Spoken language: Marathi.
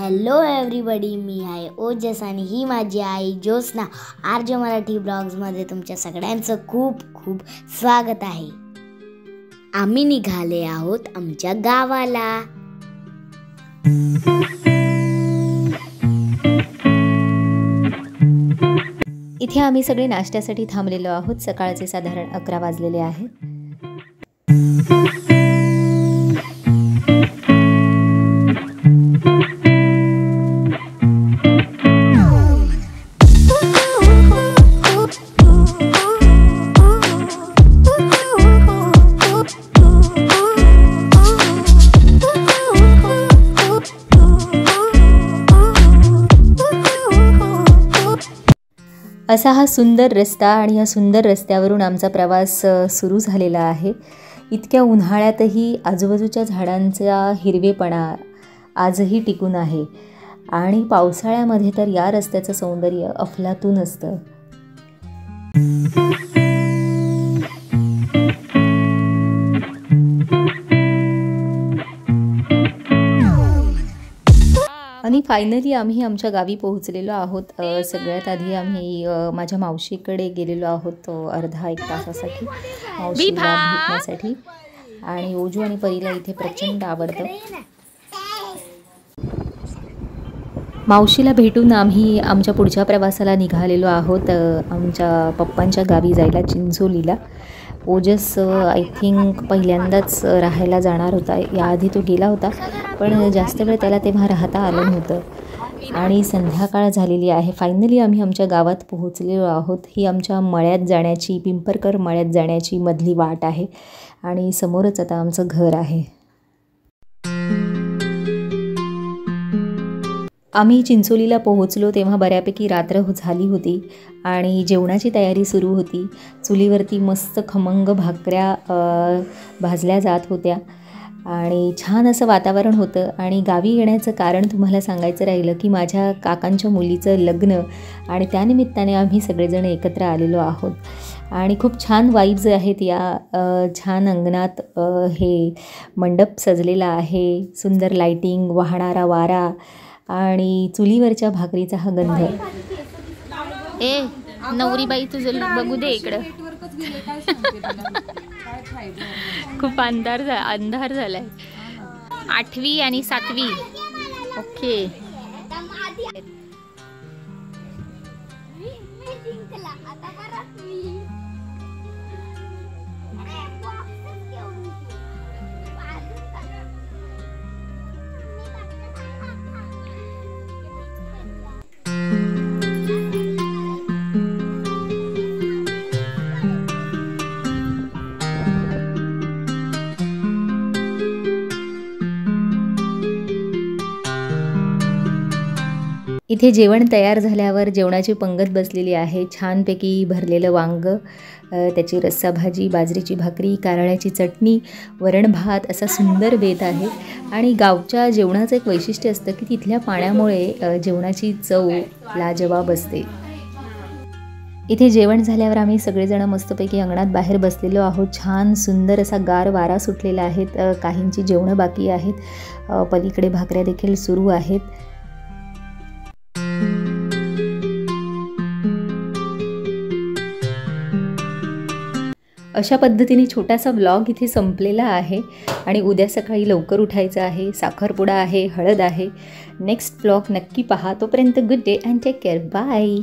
हॅलो एव्हरीबडी, मी आहे ओजस आणि ही माझी आई ज्योत्स्ना. आरजे मराठी ब्लॉग्समध्ये तुमच्या सगळ्यांचं खूप खूप स्वागत आहे. आम्ही निघाले आहोत आमच्या गावाला. इथे आम्ही सगळे नाश्त्यासाठी थांबलेलो आहोत. सकाळचे साधारण 11 वाजलेले आहेत. असा हा सुंदर रस्ता आणि या सुंदर रस्त्यावरून आमचा प्रवास सुरू झालेला आहे. इतक्या उन्हाळ्यातही आजूबाजूच्या झाडांचा हिरवेपणा आजही टिकून आहे आणि पावसाळ्यामध्ये तर या रस्त्याचं सौंदर्य अफलातून असतं. आणि फायनली आम्ही आमच्या गावी पोहोचलेलो आहोत. सगळ्यात आधी आम्ही माझ्या मावशीकडे गेलेलो आहोत अर्धा एक तासासाठी मावशीला भेटण्यासाठी. आणि ओजू आणि परीला इथे प्रचंड आवडतं. मावशीला भेटून आम्ही आमच्या पुढच्या प्रवासाला निघालेलो आहोत आमच्या पप्पांच्या गावी जायला, चिंचोलीला. ओजस आय थिंक पहिल्यांदाच राहायला जाणार होता. याआधी तो गेला होता पण जास्त वेळ त्याला तेव्हा राहता आलं नव्हतं. आणि संध्याकाळ झालेली आहे. फायनली आम्ही आमच्या गावात पोहोचलेलो आहोत. ही आमच्या मळ्यात जाण्याची, पिंपरकर मळ्यात जाण्याची मधली वाट आहे आणि समोरच आता आमचं घर आहे. आम्ही चिंचोलीला पोहोचलो तेव्हा बऱ्यापैकी रात्र झाली होती आणि जेवणाची तयारी सुरू होती. चुलीवरती मस्त खमंग भाकऱ्या भाजल्या जात होत्या आणि छान असं वातावरण होतं. आणि गावी येण्याचं कारण तुम्हाला सांगायचं राहिलं की माझ्या काकांच्या मुलीचं लग्न आणि त्यानिमित्ताने आम्ही सगळेजण एकत्र आलेलो आहोत. आणि खूप छान वाईब्स आहेत या छान अंगणात. हे मंडप सजलेला आहे, सुंदर लाईटिंग, वाहणारा वारा आणि चुलीवरच्या भाकरीचा हा गंध. ए नवरीबाई तुझं बघू दे इकडं. खूप अंधार झालाय. 8वी आणि 7वी. ओके. इथे जेवण तयार झाल्यावर जेवणाची पंगत बसलेली आहे. छानपैकी भरलेलं वांग, त्याची रस्सा भाजी, बाजरीची भाकरी, कारळ्याची चटणी, वरण भात असा सुंदर बेत आहे. आणि गावच्या जेवणाचं एक वैशिष्ट्य असतं की तिथल्या पाण्यामुळे जेवणाची चव लाजवाब असते. इथे जेवण झाल्यावर आम्ही सगळेजण मस्तपैकी अंगणात बाहेर बसलेलो आहोत. छान सुंदर असा गार वारा सुटलेला आहे. काहींची जेवणं बाकी आहेत. पलीकडे भाकऱ्या देखील सुरू आहेत. अशा पद्धतीने छोटासा ब्लॉग इथे संपलेला आहे आणि उद्या सकाळी लवकर उठायचं आहे. साखरपुडा आहे, हळद आहे. नेक्स्ट ब्लॉग नक्की पहा. तोपर्यंत good day and take care. Bye.